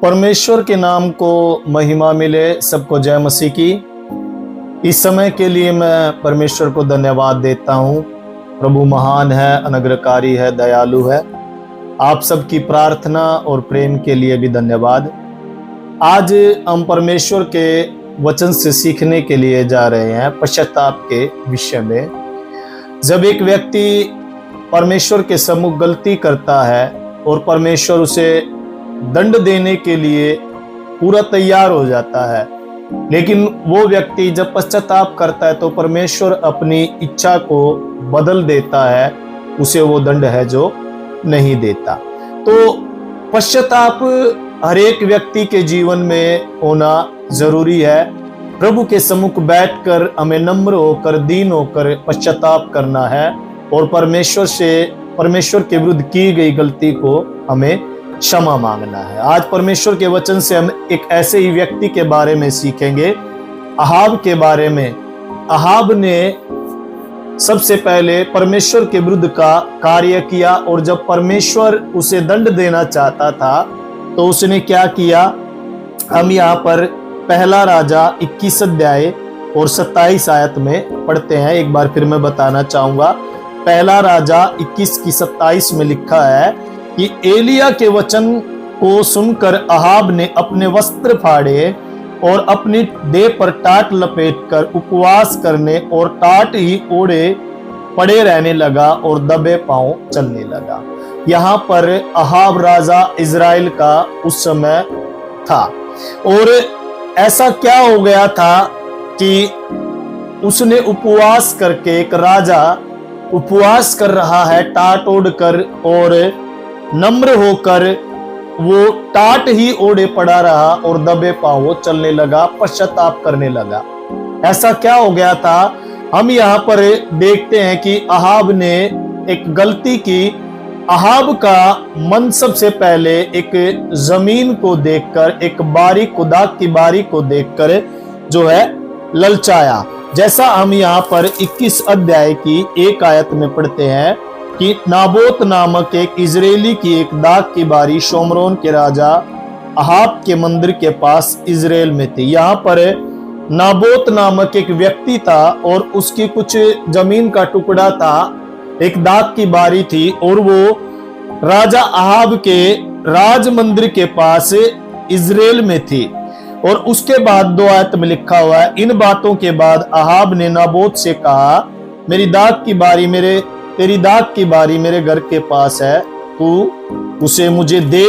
परमेश्वर के नाम को महिमा मिले। सबको जय मसीह की। इस समय के लिए मैं परमेश्वर को धन्यवाद देता हूँ। प्रभु महान है, अनुग्रहकारी है, दयालु है। आप सबकी प्रार्थना और प्रेम के लिए भी धन्यवाद। आज हम परमेश्वर के वचन से सीखने के लिए जा रहे हैं पश्चाताप के विषय में। जब एक व्यक्ति परमेश्वर के सम्मुख गलती करता है और परमेश्वर उसे दंड देने के लिए पूरा तैयार हो जाता है, लेकिन वो व्यक्ति जब पश्चाताप करता है तो परमेश्वर अपनी इच्छा को बदल देता है, उसे वो दंड है जो नहीं देता। तो पश्चाताप हर एक व्यक्ति के जीवन में होना जरूरी है। प्रभु के सम्मुख बैठकर हमें नम्र होकर, दीन होकर पश्चाताप करना है और परमेश्वर के विरुद्ध की गई गलती को हमें क्षमा मांगना है। आज परमेश्वर के वचन से हम एक ऐसे ही व्यक्ति के बारे में सीखेंगे, अहाब के बारे में। अहाब ने सबसे पहले परमेश्वर के विरुद्ध का कार्य किया और जब परमेश्वर उसे दंड देना चाहता था तो उसने क्या किया, हम यहाँ पर पहला राजा 21 अध्याय और 27 आयत में पढ़ते हैं। एक बार फिर मैं बताना चाहूंगा। पहला राजा 21 की 27 में लिखा है कि एलिया के वचन को सुनकर अहाब ने अपने वस्त्र फाड़े और अपनी देह पर टाट लपेटकर उपवास करने और टाट ही ओढ़े पड़े रहने लगा और दबे पांव चलने लगा। यहाँ पर अहाब राजा इजराइल का उस समय था और ऐसा क्या हो गया था कि उसने उपवास करके, एक राजा उपवास कर रहा है टाट ओढ़ कर और नम्र होकर वो टाट ही ओढ़े पड़ा रहा और दबे पांव वो चलने लगा, पश्चाताप करने लगा। ऐसा क्या हो गया था, हम यहाँ पर देखते हैं कि अहाब ने एक गलती की। अहाब का मन सबसे पहले एक जमीन को देखकर, एक बारी खुदाक की बारी को देखकर जो है ललचाया। जैसा हम यहाँ पर 21 अध्याय की 1 आयत में पढ़ते हैं कि नाबोत नामक एक इजरायली की एक दाख की बारी शोमरोन के राजा अहाब के मंदिर के पास इजराइल में थी। यहाँ पर नाबोत नामक एक व्यक्ति था और उसकी कुछ जमीन का टुकड़ा था, एक दाख की बारी थी और वो राजा अहाब के राज मंदिर के पास इजराइल में थी। और उसके बाद 2 आयत में लिखा हुआ है, इन बातों के बाद अहाब ने नाबोत से कहा, तेरी दाख की बारी मेरे घर के पास है, तू उसे मुझे दे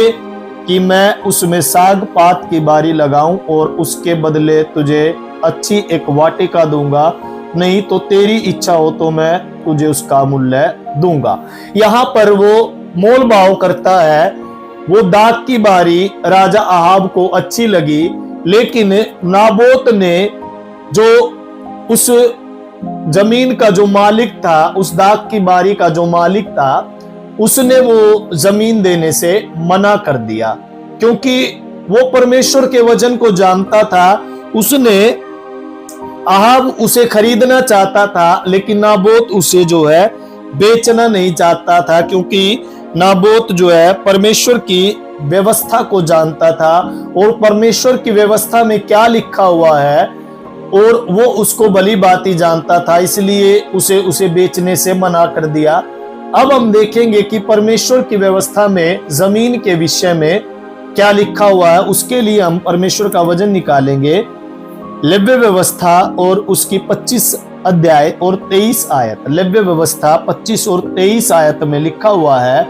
कि मैं उसमें साग पात की बारी लगाऊं और उसके बदले तुझे अच्छी एक वाटिका दूंगा, नहीं तो तेरी इच्छा हो तो मैं तुझे उसका मूल्य दूंगा। यहाँ पर वो मोल भाव करता है। वो दाख की बारी राजा अहाब को अच्छी लगी, लेकिन नाबोत ने जो उस जमीन का जो मालिक था, उस दाख की बारी का जो मालिक था, उसने वो जमीन देने से मना कर दिया, क्योंकि वो परमेश्वर के वचन को जानता था। अहाब उसे खरीदना चाहता था, लेकिन नाबोत उसे जो है बेचना नहीं चाहता था, क्योंकि नाबोत जो है परमेश्वर की व्यवस्था को जानता था और परमेश्वर की व्यवस्था में क्या लिखा हुआ है और वो उसको भली बात ही जानता था, इसलिए उसे बेचने से मना कर दिया। अब हम देखेंगे कि परमेश्वर की व्यवस्था में जमीन के विषय में क्या लिखा हुआ है। उसके लिए हम परमेश्वर का वचन निकालेंगे। लेव्य व्यवस्था और उसकी 25 अध्याय और 23 आयत। लेव्य व्यवस्था 25 और 23 आयत में लिखा हुआ है,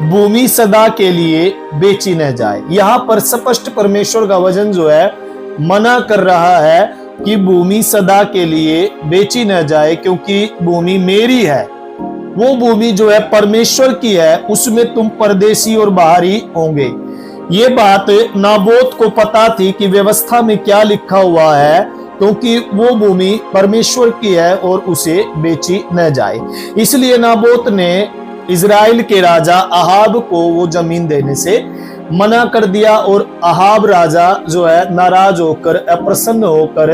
भूमि सदा के लिए बेची न जाए। यहाँ पर स्पष्ट परमेश्वर का वचन जो है मना कर रहा है कि भूमि सदा के लिए बेची न जाए, क्योंकि भूमि मेरी है। वो भूमि जो है परमेश्वर की है, उसमें तुम परदेशी और बाहरी होंगे। ये बात नाबोत को पता थी कि व्यवस्था में क्या लिखा हुआ है, क्योंकि वो भूमि परमेश्वर की है और उसे बेची न जाए। इसलिए नाबोत ने इजराइल के राजा अहाब को वो जमीन देने से मना कर दिया और अहाब राजा जो है नाराज होकर, अप्रसन्न होकर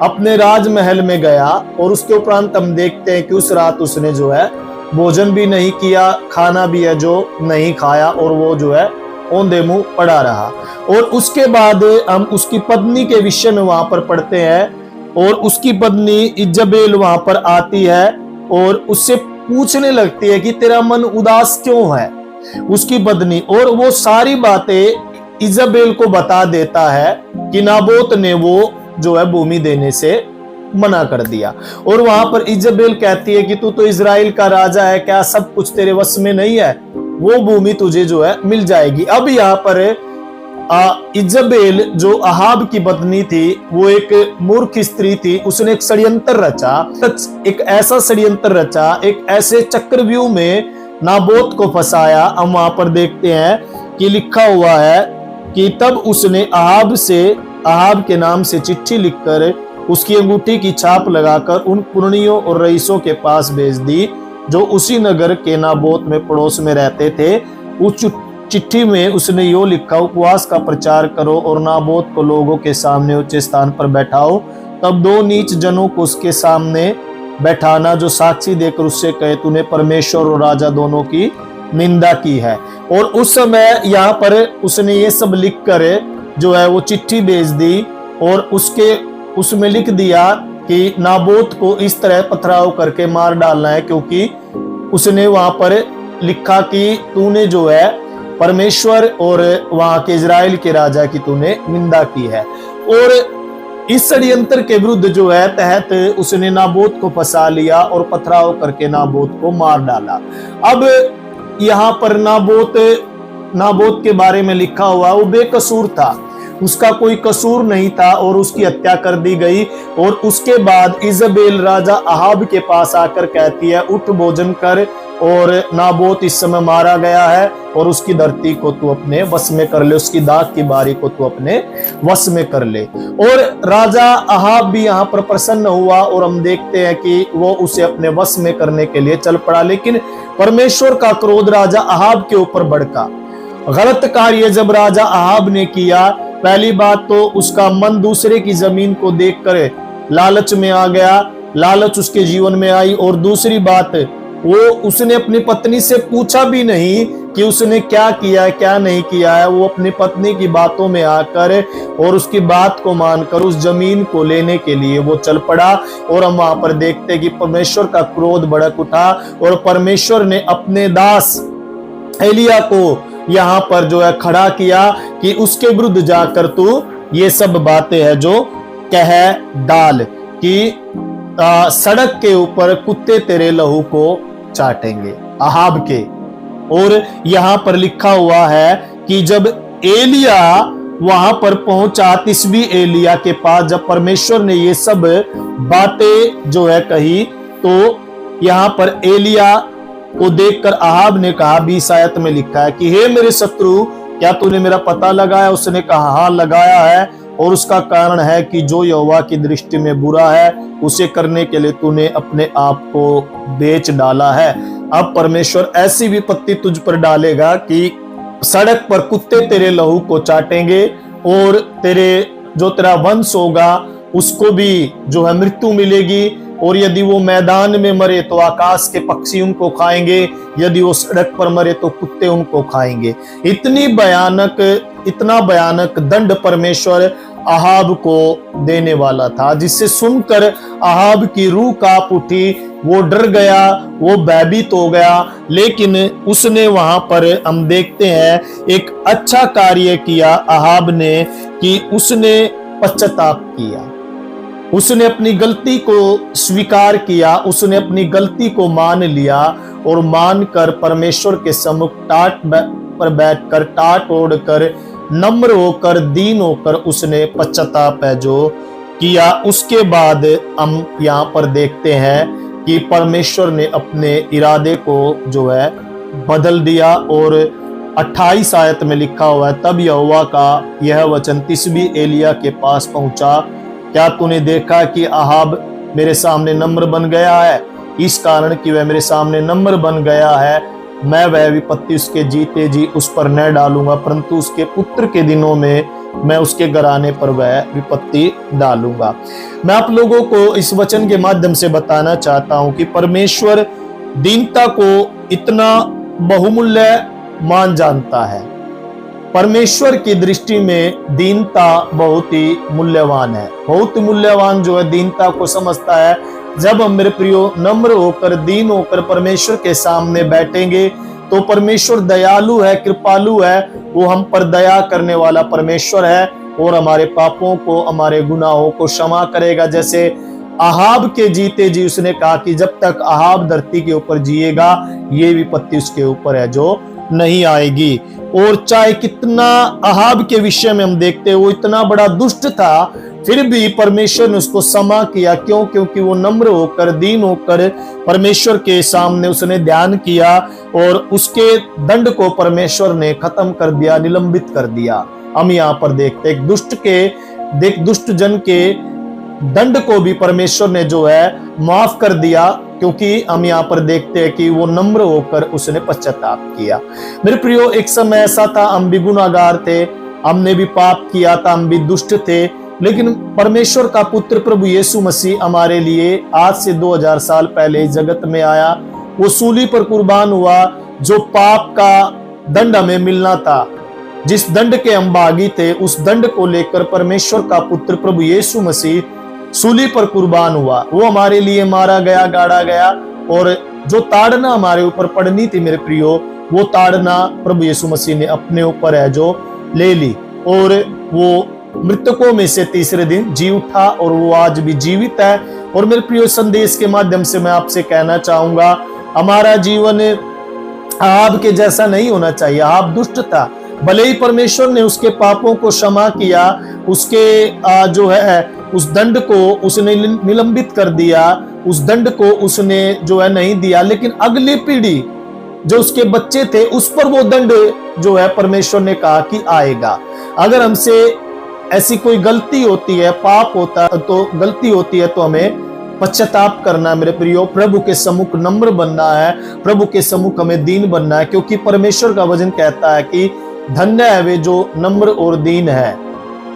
अपने राजमहल में गया। और उसके उपरांत हम देखते हैं कि उस रात उसने जो है भोजन भी नहीं किया, खाना भी है जो नहीं खाया और वो जो है औंधे मुंह पड़ा रहा। और उसके बाद हम उसकी पत्नी के विषय में वहां पर पढ़ते हैं, और उसकी पत्नी इजबेल वहां पर आती है और उससे पूछने लगती है कि तेरा मन उदास क्यों है, उसकी पत्नी। और वो सारी बातें इजबेल को बता देता है कि नाबोत ने वो जो है भूमि देने से मना कर दिया। और वहां पर इजबेल कहती है कि तू तो इजराइल का राजा है, क्या सब कुछ तेरे वश में नहीं है, वो भूमि तुझे जो है मिल जाएगी। अब यहाँ पर इजबेल जो अहाब की पत्नी थी वो एक मूर्ख स्त्री थी, उसने एक षड्यंत्र रचा, एक ऐसा षड्यंत्र रचा, एक ऐसे चक्रव्यूह में नाबोत को फंसाया। हम वहां पर देखते हैं कि लिखा हुआ है कि तब उसने अहाब के नाम से चिट्ठी लिखकर उसकी अंगूठी की छाप लगाकर उन पुरनियों और रईसों के पास भेज दी जो उसी नगर के नाबोत में पड़ोस में रहते थे। उस चिट्ठी में उसने यो लिखा, उपवास का प्रचार करो और नाबोत को लोगों के सामने ऊंचे स्थान पर बैठाओ, तब दो नीच जनों को उसके सामने बैठाना जो साक्षी देकर उससे कहे तूने परमेश्वर और राजा दोनों की निंदा की है। और उस समय यहाँ पर उसने ये सब लिख कर जो है वो चिट्ठी भेज दी और उसमें लिख दिया कि नाबोत को इस तरह पथराव करके मार डालना है, क्योंकि उसने वहां पर लिखा कि तूने जो है परमेश्वर और वहां के इजराइल के राजा की तूने निंदा की है। और इस षड्यंत्र के विरुद्ध जो है तहत उसने नाबोत को फंसा लिया और पथराव करके नाबोत को मार डाला। अब यहाँ पर नाबोत के बारे में लिखा हुआ वो बेकसूर था, उसका कोई कसूर नहीं था और उसकी हत्या कर दी गई। और उसके बाद इजबेल राजा अहाब के पास आकर कहती है उठ भोजन कर, और नाबोत इस समय मारा गया है और उसकी धरती को तू अपने वश में कर ले, उसकी दाख की बारी को तू अपने वश में कर ले। और राजा अहाब भी यहाँ पर प्रसन्न हुआ और हम देखते हैं कि वो उसे अपने वश में करने के लिए चल पड़ा। लेकिन परमेश्वर का क्रोध राजा अहाब के ऊपर भड़का। गलत कार्य जब राजा अहाब ने किया, पहली बात तो उसका मन दूसरे की जमीन को देखकर लालच में आ गया, लालच उसके जीवन में आई। और दूसरी बात वो उसने अपनी पत्नी से पूछा भी नहीं कि उसने क्या किया है क्या नहीं किया है। वो अपनी पत्नी की बातों में आकर और उसकी बात को मानकर उस जमीन को लेने के लिए वो चल पड़ा। और हम वहां पर देखते कि परमेश्वर का क्रोध भड़क उठा और परमेश्वर ने अपने दास एलिया को यहाँ पर जो है खड़ा किया कि उसके विरुद्ध जाकर तू ये सब बातें है जो कह डाल कि सड़क के ऊपर कुत्ते तेरे लहू को चाटेंगे, अहाब के। और यहां पर लिखा हुआ है कि जब एलिया वहां पर पहुंचा, तिस्बी एलिया के पास, जब परमेश्वर ने ये सब बातें जो है कही, तो यहां पर एलिया को देखकर अहाब ने कहा, 20 आयत में लिखा है कि हे मेरे शत्रु, क्या तूने मेरा पता लगाया? उसने कहा हाँ लगाया है, और उसका कारण है कि जो यहोवा की दृष्टि में बुरा है उसे करने के लिए तूने अपने आप को बेच डाला है। अब परमेश्वर ऐसी विपत्ति तुझ पर डालेगा कि सड़क पर कुत्ते तेरे लहू को चाटेंगे और तेरा वंश होगा उसको भी जो है मृत्यु मिलेगी। और यदि वो मैदान में मरे तो आकाश के पक्षी उनको खाएंगे, यदि वो सड़क पर मरे तो कुत्ते उनको खाएंगे। इतना भयानक दंड परमेश्वर अहाब को देने वाला था, जिससे सुनकर अहाब की रूह कांप उठी, वो डर गया, वो भयभीत हो गया। लेकिन उसने वहां पर हम देखते हैं एक अच्छा कार्य किया अहाब ने कि उसने पश्चाताप किया, उसने अपनी गलती को स्वीकार किया, उसने अपनी गलती को मान लिया और मानकर परमेश्वर के सम्मुख टाट पर बैठकर टाट ओढ़कर नम्र होकर दीन होकर उसने पश्चाताप है जो किया। उसके बाद हम यहाँ पर देखते हैं कि परमेश्वर ने अपने इरादे को जो है बदल दिया। और 28 आयत में लिखा हुआ है, तब यहोवा का यह वचन तिस्बी एलिया के पास पहुंचा, क्या तूने देखा कि अहाब मेरे सामने नम्र बन गया है? इस कारण कि वह मेरे सामने नम्र बन गया है, मैं वह विपत्ति उसके जीते जी उस पर न डालूंगा, परंतु उसके पुत्र के दिनों में मैं उसके घराने पर वह विपत्ति डालूंगा। मैं आप लोगों को इस वचन के माध्यम से बताना चाहता हूं कि परमेश्वर दीनता को इतना बहुमूल्य मान जानता है। परमेश्वर की दृष्टि में दीनता बहुत ही मूल्यवान है। बहुत ही मूल्यवान जो है दीनता को समझता है। जब हम मेरे प्रियो नम्र होकर दीन होकर परमेश्वर के सामने बैठेंगे तो परमेश्वर दयालु है, कृपालु है, वो हम पर दया करने वाला परमेश्वर है और हमारे पापों को, हमारे गुनाहों को क्षमा करेगा। जैसे अहाब के जीते जी उसने कहा कि जब तक अहाब धरती के ऊपर जिएगा ये विपत्ति उसके ऊपर है जो नहीं आएगी। और चाहे कितना अहाब के विषय में हम देखते हैं, वो इतना बड़ा दुष्ट था, फिर भी परमेश्वर ने उसको क्षमा किया। क्यों? क्योंकि वो नम्र होकर दीन होकर परमेश्वर के सामने उसने ध्यान किया और उसके दंड को परमेश्वर ने खत्म कर दिया, निलंबित कर दिया। हम यहाँ पर देखते एक दुष्ट जन के दंड को भी परमेश्वर ने जो है माफ कर दिया, क्योंकि हम यहाँ पर देखते हैं कि वो नम्र होकर उसने पश्चाताप किया। मेरे प्रियो, एक समय ऐसा था, हम भी गुनाहगार थे, हमने भी पाप किया था, हम भी दुष्ट थे, लेकिन परमेश्वर का पुत्र प्रभु यीशु मसीह हमारे लिए आज से 2000 साल पहले इस जगत में आया। वो सूली पर कुर्बान हुआ। जो पाप का दंड हमें मिलना था, जिस दंड के हम भागी थे, उस दंड को लेकर परमेश्वर का पुत्र प्रभु यीशु मसीह सूली पर कुर्बान हुआ। वो हमारे लिए मारा गया, गाड़ा गया, और जो ताड़ना हमारे ऊपर पड़नी थी मेरे प्रियो, वो ताड़ना प्रभु यीशु मसीह ने अपने ऊपर है जो ले ली, और वो मृतकों में से तीसरे दिन जी उठा और वो आज भी जीवित है। और मेरे प्रियो, संदेश के माध्यम से मैं आपसे कहना चाहूंगा, हमारा जीवन अहाब के जैसा नहीं होना चाहिए। अहाब दुष्ट था, भले ही परमेश्वर ने उसके पापों को क्षमा किया, उसके जो है उस दंड को उसने निलंबित कर दिया, उस दंड को उसने जो है नहीं दिया, लेकिन अगली पीढ़ी जो उसके बच्चे थे उस पर वो दंड जो है परमेश्वर ने कहा कि आएगा। अगर हमसे ऐसी कोई गलती होती है, पाप होता है, तो गलती होती है तो हमें पश्चाताप करना है मेरे प्रियो। प्रभु के सम्मुख नम्र बनना है, प्रभु के सम्मुख हमें दीन बनना है, क्योंकि परमेश्वर का वचन कहता है कि धन्य है वे जो नम्र और दीन है,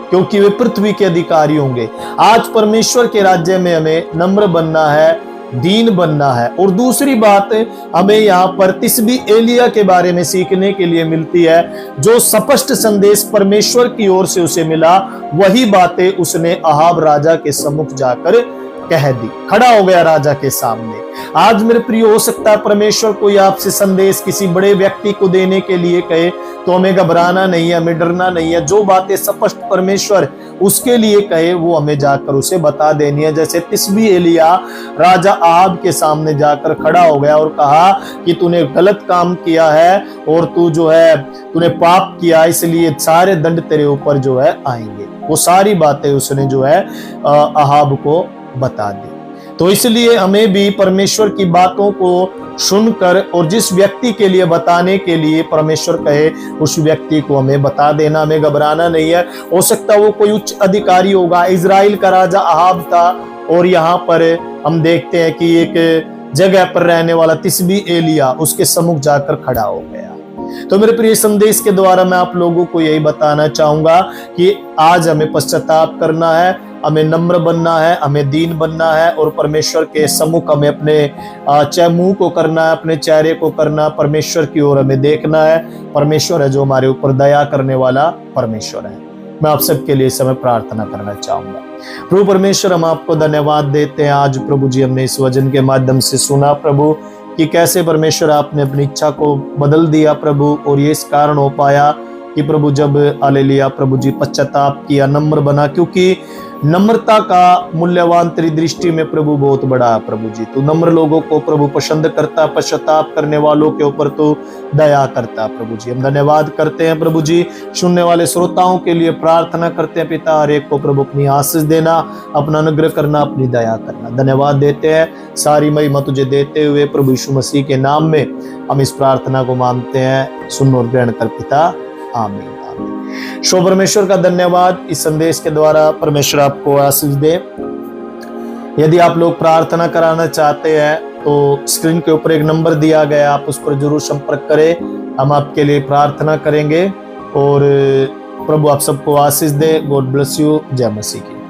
क्योंकि वे पृथ्वी के अधिकारी होंगे। आज परमेश्वर के राज्य में हमें नम्र बनना है, दीन बनना है। और दूसरी बात हमें यहाँ पर तिस्बी एलिया के बारे में सीखने के लिए मिलती है। जो स्पष्ट संदेश परमेश्वर की ओर से उसे मिला, वही बातें उसने अहाब राजा के सम्मुख जाकर कह दी, खड़ा हो गया राजा के सामने। आज मेरे प्रिय, हो सकता है परमेश्वर कोई आपसे संदेश किसी बड़े व्यक्ति को देने के लिए कहे, तो हमें घबराना नहीं है, हमें डरना नहीं है। जो बातें स्पष्ट परमेश्वर उसके लिए कहे वो हमें जाकर उसे बता देनी है। जैसे तिस्बी एलिया राजा अहाब के सामने जाकर खड़ा हो गया और कहा कि तूने गलत काम किया है और तू जो है तूने पाप किया, इसलिए सारे दंड तेरे ऊपर जो है आएंगे। वो सारी बातें उसने जो है अहाब को बता दी। तो इसलिए हमें भी परमेश्वर की बातों को सुनकर और जिस व्यक्ति के लिए बताने के लिए परमेश्वर कहे उस व्यक्ति को हमें बता देना, हमें घबराना नहीं है। हो सकता वो कोई उच्च अधिकारी होगा। इजराइल का राजा अहाब था और यहाँ पर हम देखते हैं कि एक जगह पर रहने वाला तिस्बी एलिया उसके सम्मुख जाकर खड़ा हो गया। तो मेरे प्रिय, संदेश के द्वारा मैं आप लोगों को यही बताना चाहूंगा कि आज हमें पश्चाताप करना है, हमें नम्र बनना है, हमें दीन बनना है और परमेश्वर के सम्मुख हमें अपने मुंह को करना है, अपने चेहरे को करना, परमेश्वर की ओर हमें देखना है। परमेश्वर है जो हमारे ऊपर दया करने वाला परमेश्वर है। मैं आप सबके लिए इस समय प्रार्थना करना चाहूंगा। प्रभु परमेश्वर, हम आपको धन्यवाद देते हैं। आज प्रभु जी हमने इस वचन के माध्यम से सुना प्रभु कि कैसे परमेश्वर आपने अपनी इच्छा को बदल दिया प्रभु, और ये इस कारण हो पाया कि प्रभु जब हालेलुया प्रभु जी पश्चाताप किया, नम्र बना, क्योंकि नम्रता का मूल्यवान तेरी दृष्टि में प्रभु बहुत बड़ा है प्रभु जी। तू नम्र लोगों को प्रभु पसंद करता, पश्चाताप करने वालों के ऊपर तू दया करता प्रभु जी। हम धन्यवाद करते हैं प्रभु जी। सुनने वाले श्रोताओं के लिए प्रार्थना करते हैं पिता, हर एक को प्रभु अपनी आशीष देना, अपना अनुग्रह करना, अपनी दया करना। धन्यवाद देते हैं, सारी महिमा तुझे देते हुए प्रभु यीशु मसीह के नाम में हम इस प्रार्थना को मानते हैं। सुन और ग्रहण कर पिता, आमीन। शो परमेश्वर का धन्यवाद। इस संदेश के द्वारा परमेश्वर आपको आशीष दे। यदि आप लोग प्रार्थना कराना चाहते हैं तो स्क्रीन के ऊपर एक नंबर दिया गया, आप उस पर जरूर संपर्क करें। हम आपके लिए प्रार्थना करेंगे और प्रभु आप सबको आशीष दे। God bless you. जय मसीह की।